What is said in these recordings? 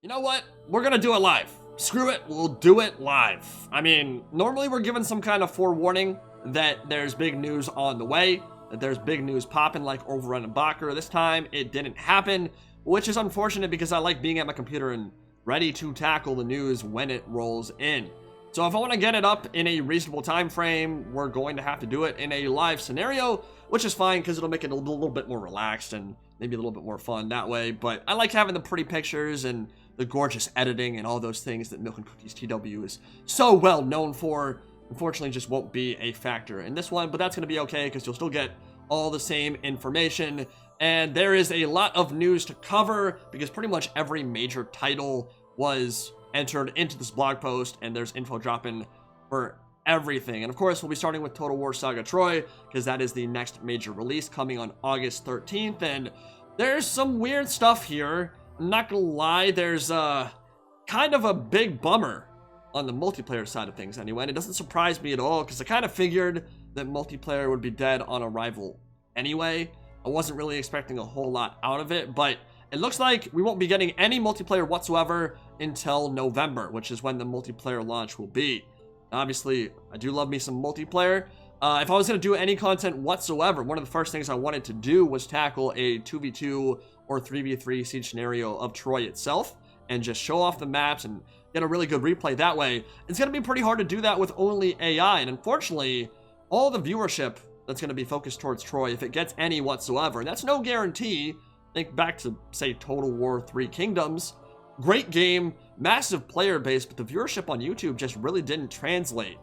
You know what? We're gonna do it live. Screw it, we'll do it live. I mean, normally we're given some kind of forewarning that there's big news on the way, that there's big news popping like Overrun and Bakker. This time, it didn't happen, which is unfortunate because I like being at my computer and ready to tackle the news when it rolls in. So if I want to get it up in a reasonable time frame, we're going to have to do it in a live scenario, which is fine because it'll make it a little bit more relaxed and maybe a little bit more fun that way. But I like having the pretty pictures and the gorgeous editing and all those things that Milk and Cookies TW is so well known for. Unfortunately, just won't be a factor in this one, but that's going to be okay because you'll still get all the same information. And there is a lot of news to cover because pretty much every major title was entered into this blog post, and there's info dropping for everything. And of course, we'll be starting with Total War Saga Troy because that is the next major release coming on August 13th. And there's some weird stuff here. I'm not gonna lie, there's kind of a big bummer on the multiplayer side of things anyway, and it doesn't surprise me at all because I kind of figured that multiplayer would be dead on arrival anyway. I wasn't really expecting a whole lot out of it, but it looks like we won't be getting any multiplayer whatsoever until November, which is when the multiplayer launch will be. Obviously, I do love me some multiplayer. If I was going to do any content whatsoever, one of the first things I wanted to do was tackle a 2v2 or 3v3 siege scenario of Troy itself and just show off the maps and get a really good replay that way. It's going to be pretty hard to do that with only AI, and unfortunately, all the viewership that's going to be focused towards Troy, if it gets any whatsoever, and that's no guarantee. Think back to, say, Total War 3 Kingdoms. Great game, massive player base, but the viewership on YouTube just really didn't translate.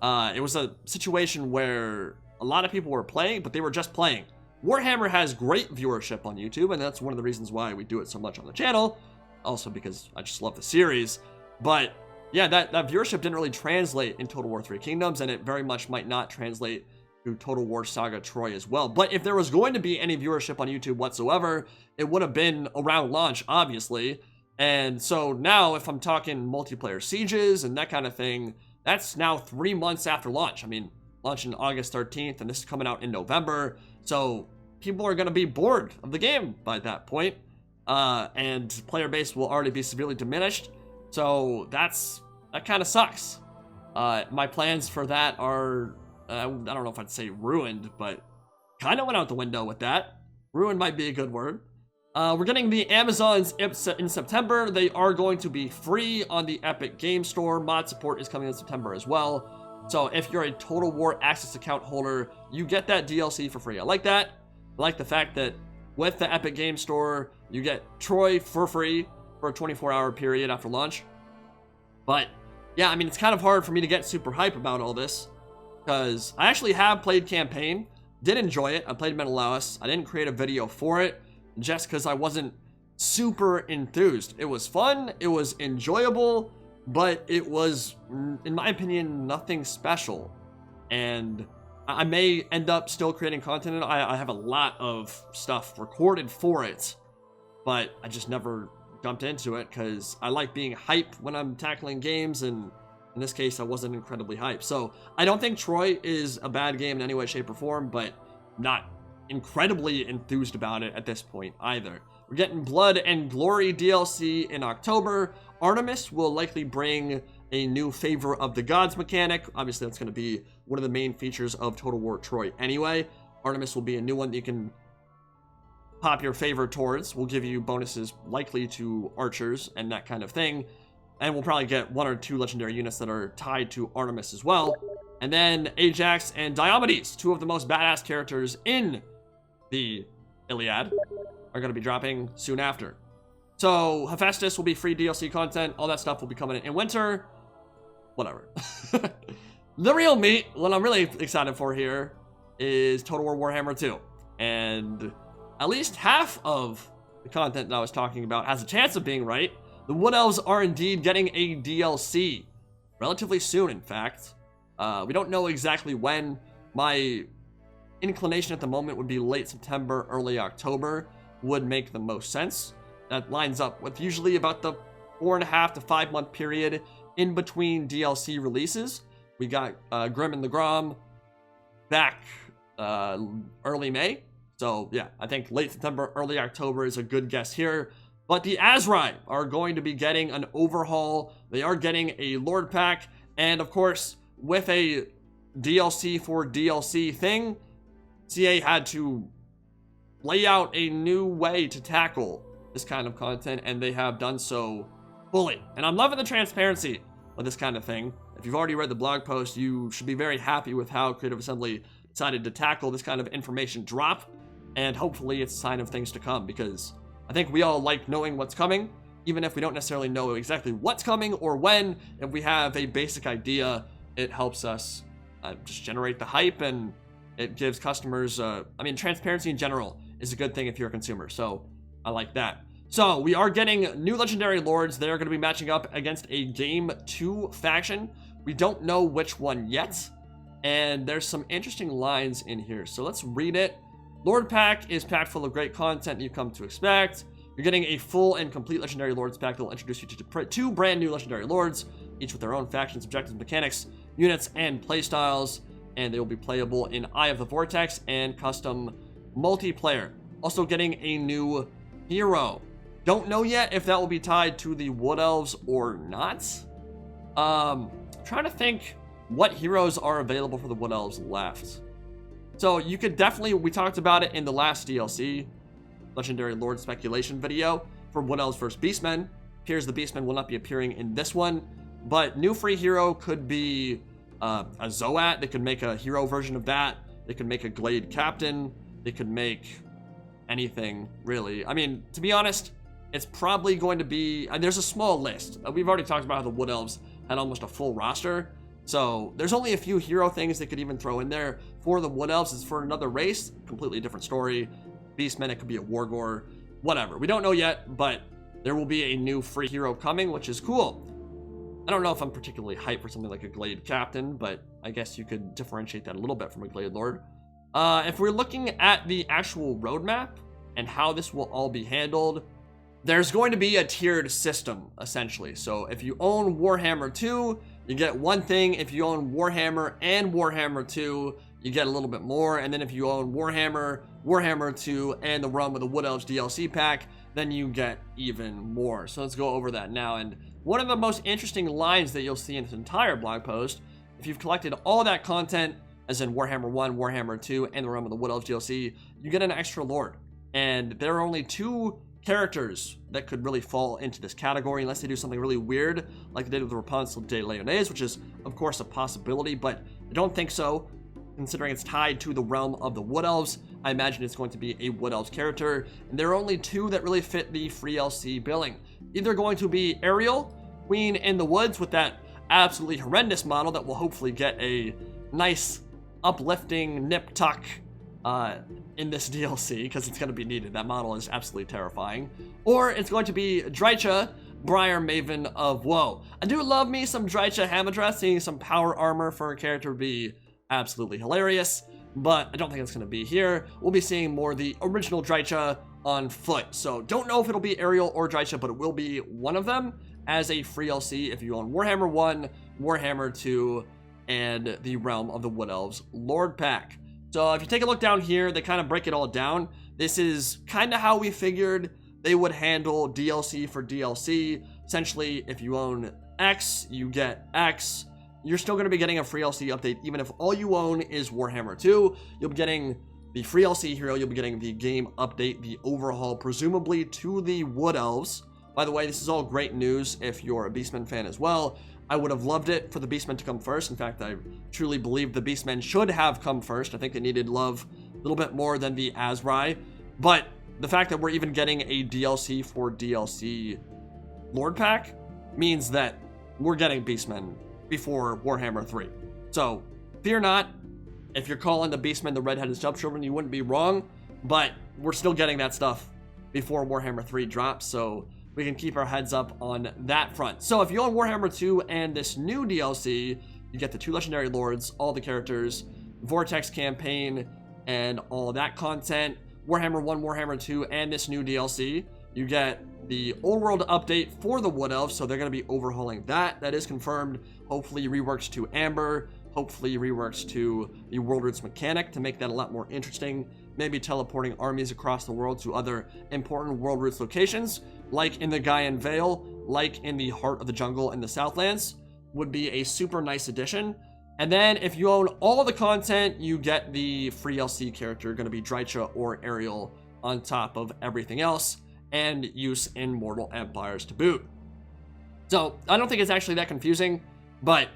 It was a situation where a lot of people were playing, but they were just playing. Warhammer has great viewership on YouTube, and that's one of the reasons why we do it so much on the channel. Also because I just love the series. But yeah, that viewership didn't really translate in Total War 3 Kingdoms, and it very much might not translate to Total War Saga Troy as well. But if there was going to be any viewership on YouTube whatsoever, it would have been around launch, obviously. And so now, if I'm talking multiplayer sieges and that kind of thing, that's now 3 months after launch. I mean, launching August 13th, and this is coming out in November. So people are going to be bored of the game by that point. And player base will already be severely diminished. So that kind of sucks. My plans for that are, I don't know if I'd say ruined, but kind of went out the window with that. Ruined might be a good word. We're getting the Amazons in September. They are going to be free on the Epic Game Store. Mod support is coming in September as well. So if you're a Total War Access account holder, you get that DLC for free. I like that. I like the fact that with the Epic Game Store, you get Troy for free for a 24-hour period after launch. But yeah, I mean, it's kind of hard for me to get super hype about all this because I actually have played campaign, did enjoy it. I played Menelaus. I didn't create a video for it just because I wasn't super enthused. It was fun, it was enjoyable, but it was, in my opinion, nothing special. And I may end up still creating content. I have a lot of stuff recorded for it, but I just never jumped into it because I like being hype when I'm tackling games, and in this case, I wasn't incredibly hyped. So I don't think Troy is a bad game in any way, shape, or form, but not incredibly enthused about it at this point either. We're getting Blood and Glory DLC in October. Artemis will likely bring a new Favor of the Gods mechanic. Obviously, that's going to be one of the main features of Total War Troy anyway. Artemis will be a new one that you can pop your favor towards. Will give you bonuses likely to archers and that kind of thing. And we'll probably get 1 or 2 legendary units that are tied to Artemis as well. And then Ajax and Diomedes, 2 of the most badass characters in the Iliad, are going to be dropping soon after. So Hephaestus will be free DLC content. All that stuff will be coming in winter. Whatever. The real meat, what I'm really excited for here, is Total War Warhammer 2. And at least half of the content that I was talking about has a chance of being right. The Wood Elves are indeed getting a DLC. Relatively soon, in fact. We don't know exactly when. My inclination at the moment would be late September, early October would make the most sense. That lines up with usually about the 4.5 to 5 month period in between DLC releases. We got Grim and the Grom back early May. So yeah, I think late September, early October is a good guess here. But the Azrai are going to be getting an overhaul. They are getting a Lord Pack. And of course, with a DLC for DLC thing, CA had to lay out a new way to tackle this kind of content, and they have done so fully. And I'm loving the transparency of this kind of thing. If you've already read the blog post, you should be very happy with how Creative Assembly decided to tackle this kind of information drop, and hopefully it's a sign of things to come, because I think we all like knowing what's coming, even if we don't necessarily know exactly what's coming or when. If we have a basic idea, it helps us just generate the hype, and it gives customers, transparency in general is a good thing if you're a consumer, so I like that. So we are getting new legendary lords. They're going to be matching up against a Game 2 faction. We don't know which one yet, and there's some interesting lines in here, so let's read it. Lord Pack is packed full of great content you've come to expect. You're getting a full and complete Legendary Lords pack that will introduce you to two brand new Legendary Lords, each with their own factions, objectives, mechanics, units, and playstyles, and they will be playable in Eye of the Vortex and custom multiplayer. Also getting a new hero. Don't know yet if that will be tied to the Wood Elves or not. Trying to think what heroes are available for the Wood Elves left. So you could definitely, we talked about it in the last DLC, Legendary Lord speculation video, for Wood Elves vs. Beastmen. Appears the Beastmen will not be appearing in this one, but new free hero could be a Zoat. They could make a hero version of that. They could make a Glade Captain. They could make anything, really. I mean, to be honest, it's probably going to be, there's a small list. We've already talked about how the Wood Elves had almost a full roster. So there's only a few hero things they could even throw in there. For the Wood Elves, it's for another race, completely different story. Beastmen, it could be a Wargore, whatever. We don't know yet, but there will be a new free hero coming, which is cool. I don't know if I'm particularly hyped for something like a Glade Captain, but I guess you could differentiate that a little bit from a Glade Lord. If we're looking at the actual roadmap and how this will all be handled, there's going to be a tiered system, essentially. So if you own Warhammer 2, you get one thing. If you own Warhammer and Warhammer 2, you get a little bit more. And then if you own Warhammer, Warhammer 2, and the Realm of the Wood Elves DLC pack, then you get even more. So let's go over that now. And one of the most interesting lines that you'll see in this entire blog post, if you've collected all that content, as in Warhammer 1, Warhammer 2, and the Realm of the Wood Elves DLC, you get an extra Lord. And there are only 2 characters that could really fall into this category, unless they do something really weird, like they did with the Rapunzel de Leones, which is, of course, a possibility, but I don't think so. Considering it's tied to the Realm of the Wood Elves, I imagine it's going to be a Wood Elves character, and there are only 2 that really fit the free LC billing. Either going to be Ariel, Queen in the Woods, with that absolutely horrendous model that will hopefully get a nice, uplifting nip-tuck in this DLC, because it's going to be needed. That model is absolutely terrifying. Or it's going to be Drycha, Briar Maven of Woe. I do love me some Drycha Hamadreth. Seeing some power armor for a character would be absolutely hilarious, but I don't think it's going to be here. We'll be seeing more the original Drycha on foot. So don't know if it'll be Ariel or Drycha, but it will be one of them as a free LC if you own Warhammer 1, Warhammer 2, and the Realm of the Wood Elves Lord Pack. So if you take a look down here, they kind of break it all down. This is kind of how we figured they would handle DLC for DLC. Essentially, if you own X, you get X. You're still going to be getting a free LC update, even if all you own is Warhammer 2. You'll be getting the free LC hero, you'll be getting the game update, the overhaul, presumably to the Wood Elves. By the way, this is all great news if you're a Beastmen fan as well. I would have loved it for the Beastmen to come first. In fact, I truly believe the Beastmen should have come first. I think they needed love a little bit more than the Azrai. But the fact that we're even getting a DLC for DLC Lord Pack means that we're getting Beastmen before Warhammer 3. So, fear not. If you're calling the Beastmen the red-headed stepchildren, you wouldn't be wrong. But we're still getting that stuff before Warhammer 3 drops, so we can keep our heads up on that front. So if you own Warhammer 2 and this new DLC, you get the 2 Legendary Lords, all the characters, Vortex campaign, and all that content. Warhammer 1, Warhammer 2, and this new DLC. You get the Old World update for the Wood Elves, so they're going to be overhauling that. That is confirmed. Hopefully reworks to Amber. Hopefully reworks to the World Roots mechanic to make that a lot more interesting. Maybe teleporting armies across the world to other important World Roots locations. like in the Gaian Vale, like in the Heart of the Jungle in the Southlands, would be a super nice addition. And then if you own all the content, you get the free LC character, going to be Drycha or Ariel on top of everything else, and use in Mortal Empires to boot. So I don't think it's actually that confusing, but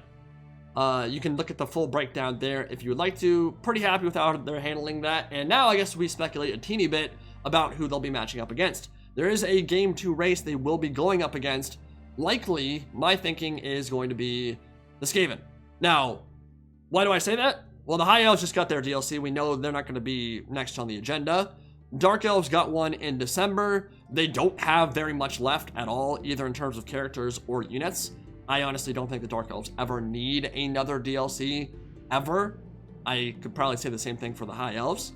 you can look at the full breakdown there if you would like to. Pretty happy with how they're handling that. And now I guess we speculate a teeny bit about who they'll be matching up against. There is a Game 2 race they will be going up against. Likely, my thinking is going to be the Skaven. Now, why do I say that? Well, the High Elves just got their DLC. We know they're not going to be next on the agenda. Dark Elves got one in December. They don't have very much left at all, either in terms of characters or units. I honestly don't think the Dark Elves ever need another DLC, ever. I could probably say the same thing for the High Elves.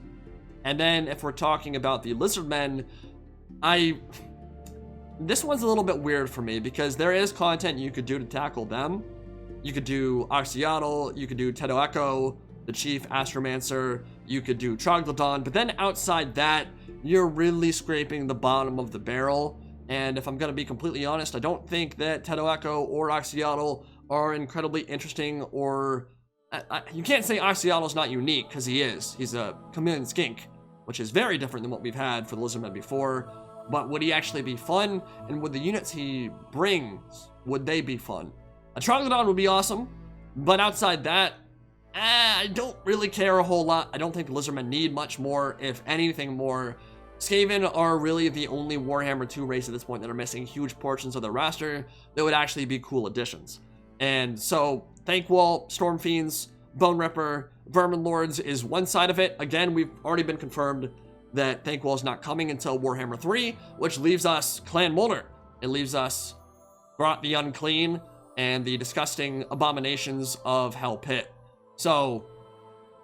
And then if we're talking about the Lizardmen, this one's a little bit weird for me because there is content you could do to tackle them. You could do Oxyatl, you could do Teto Echo, the Chief Astromancer, you could do Troglodyte, but then outside that, you're really scraping the bottom of the barrel. And if I'm going to be completely honest, I don't think that Teto Echo or Oxyatl are incredibly interesting, or you can't say Oxyatl's not unique, because he is. He's a chameleon skink, which is very different than what we've had for the Lizardmen before. But would he actually be fun? And would the units he brings, would they be fun? A Troglodyte would be awesome, but outside that, I don't really care a whole lot. I don't think the Lizardmen need much more, if anything more. Skaven are really the only Warhammer 2 race at this point that are missing huge portions of their roster that would actually be cool additions. And so, Thankwall, Stormfiends, Bone Ripper, Vermin Lords is one side of it. Again, we've already been confirmed that Thankwall is not coming until Warhammer 3, which leaves us Clan Molder. It leaves us Brought the Unclean and the disgusting abominations of Hell Pit. So,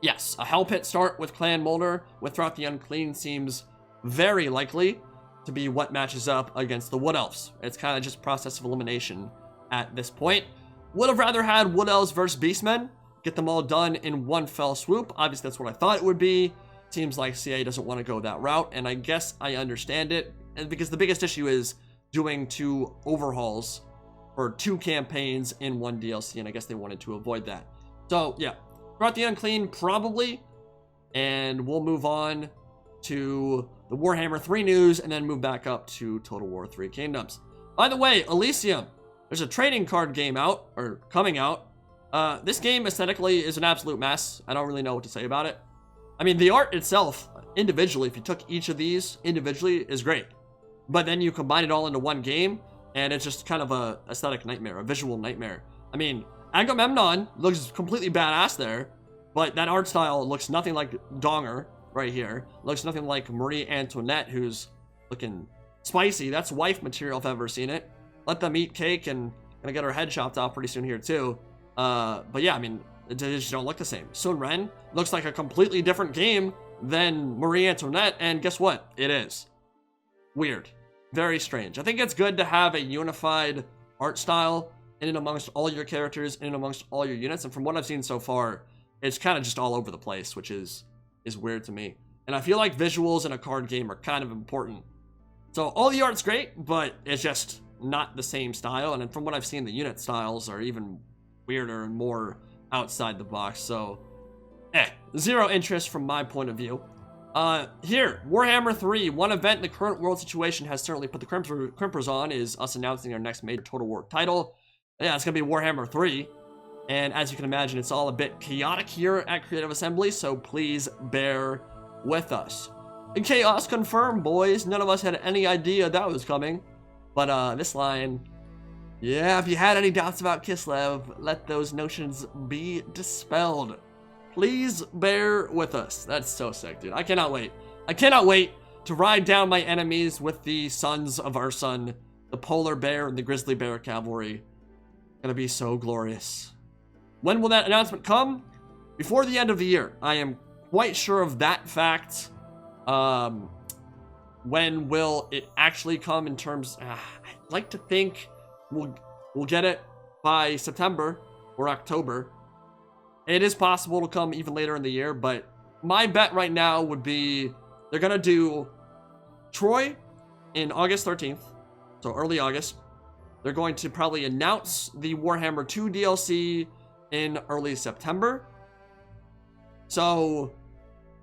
yes, a Hell Pit start with Clan Molder with Throughout the Unclean seems very likely to be what matches up against the Wood Elves. It's kind of just process of elimination at this point. Would have rather had Wood Elves versus Beastmen, get them all done in one fell swoop. Obviously, that's what I thought it would be. Seems like CA doesn't want to go that route, and I guess I understand it, and because the biggest issue is doing 2 overhauls or 2 campaigns in one DLC, and I guess they wanted to avoid that. So, yeah, Throughout the Unclean, probably, and we'll move on to the Warhammer 3 news, and then move back up to Total War 3 Kingdoms. By the way, Elysium, there's a trading card game out, or coming out. This game aesthetically is an absolute mess. I don't really know what to say about it. I mean, the art itself, individually, if you took each of these individually, is great. But then you combine it all into one game, and it's just kind of a aesthetic nightmare, a visual nightmare. I mean, Agamemnon looks completely badass there, but that art style looks nothing like Donger right here. Looks nothing like Marie Antoinette, who's looking spicy. That's wife material if I've ever seen it. Let them eat cake, and gonna get her head chopped off pretty soon here too. But yeah, I mean, they just don't look the same. Sun Ren looks like a completely different game than Marie Antoinette, and guess what? It is. Weird. Very strange. I think it's good to have a unified art style in and amongst all your characters, in and amongst all your units, and from what I've seen so far, it's kind of just all over the place, which is weird to me. And I feel like visuals in a card game are kind of important. So all the art's great, but it's just not the same style, and from what I've seen, the unit styles are even weirder and more outside the box, so zero interest from my point of view. Here, Warhammer 3, one event in the current world situation has certainly put the crimpers on, is us announcing our next major Total War title. Yeah, it's gonna be Warhammer 3, and as you can imagine, it's all a bit chaotic here at Creative Assembly, so please bear with us. And chaos confirmed, boys. None of us had any idea that was coming, but this line, yeah, if you had any doubts about Kislev, let those notions be dispelled. Please bear with us. That's so sick, dude. I cannot wait. I cannot wait to ride down my enemies with the sons of Ursun, the polar bear and the grizzly bear cavalry. Gonna be so glorious. When will that announcement come? Before the end of the year. I am quite sure of that fact. When will it actually come in terms... I'd like to think we'll get it by September or October. It is possible to come even later in the year, but my bet right now would be they're going to do Troy in August 13th, so early August. They're going to probably announce the Warhammer 2 DLC in early September. So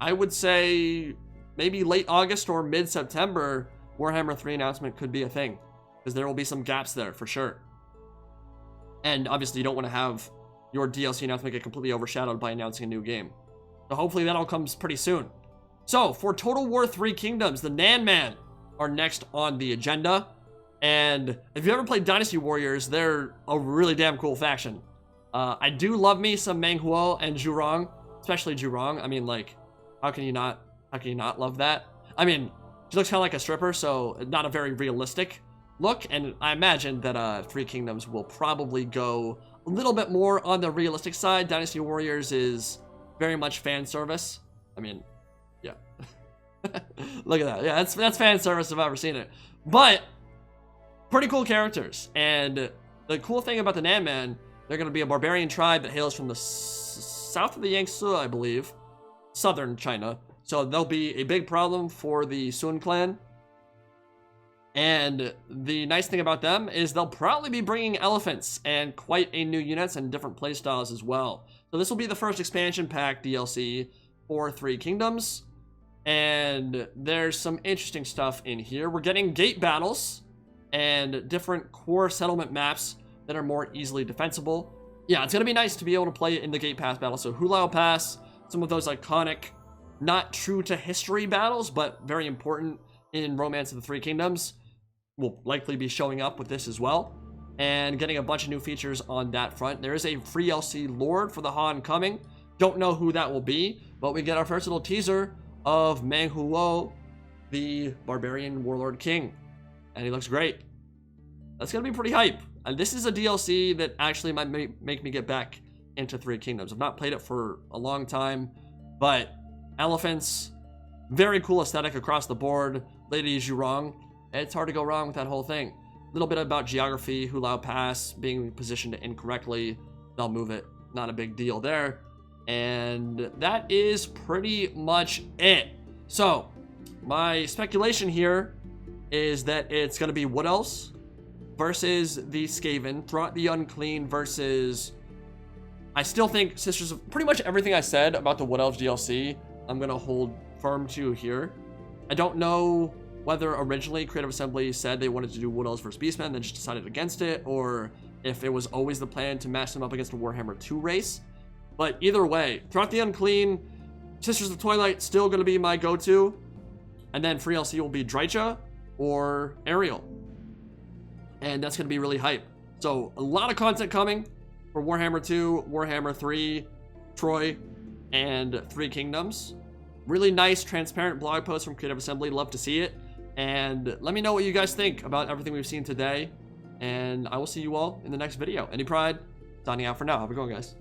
I would say maybe late August or mid-September, Warhammer 3 announcement could be a thing, because there will be some gaps there for sure. And obviously you don't want to have your DLC announcement get completely overshadowed by announcing a new game. So hopefully that all comes pretty soon. So for Total War 3 Kingdoms, the Nanman are next on the agenda. And if you ever played Dynasty Warriors, they're a really damn cool faction. I do love me some Meng Huo and Zhurong, especially Zhurong. I mean, like, how can you not love that? I mean, she looks kind of like a stripper, so not a very realistic look. And I imagine that 3 Kingdoms will probably go a little bit more on the realistic side. Dynasty Warriors is very much fan service. I mean, yeah. Look at that. Yeah, that's fan service if I've ever seen it. But pretty cool characters. And the cool thing about the Nanman, they're going to be a barbarian tribe that hails from the south of the Yangtze, I believe, southern China. So they'll be a big problem for the Sun clan. And the nice thing about them is they'll probably be bringing elephants and quite a new units and different playstyles as well. So this will be the first expansion pack DLC for 3 Kingdoms. And there's some interesting stuff in here. We're getting gate battles and different core settlement maps that are more easily defensible. Yeah, it's going to be nice to be able to play in the gate pass battle. So Hulao Pass, some of those iconic, not true to history battles, but very important in Romance of the 3 Kingdoms, will likely be showing up with this as well. And getting a bunch of new features on that front. There is a free LC Lord for the Han coming. Don't know who that will be, but we get our first little teaser of Meng Huo, the Barbarian Warlord King. And he looks great. That's going to be pretty hype. And this is a DLC that actually might make me get back into 3 Kingdoms. I've not played it for a long time, but elephants, very cool aesthetic across the board. Lady Zhurong, it's hard to go wrong with that whole thing. A little bit about geography, Hulao Pass being positioned incorrectly. They'll move it. Not a big deal there. And that is pretty much it. So, my speculation here is that it's going to be Wood Elves versus the Skaven, Thought the Unclean versus... I still think Sisters of... Pretty much everything I said about the Wood Elves DLC, I'm going to hold firm to here. I don't know whether originally Creative Assembly said they wanted to do Wood Elves versus Beastmen and then just decided against it, or if it was always the plan to match them up against a Warhammer 2 race. But either way, Thought the Unclean, Sisters of Twilight still going to be my go-to. And then free LC will be Drycha or Ariel. And that's going to be really hype. So a lot of content coming for Warhammer 2, Warhammer 3, Troy, and 3 Kingdoms. Really nice, transparent blog post from Creative Assembly. Love to see it. And let me know what you guys think about everything we've seen today. And I will see you all in the next video. Any Pride, signing out for now. Have a good one, guys.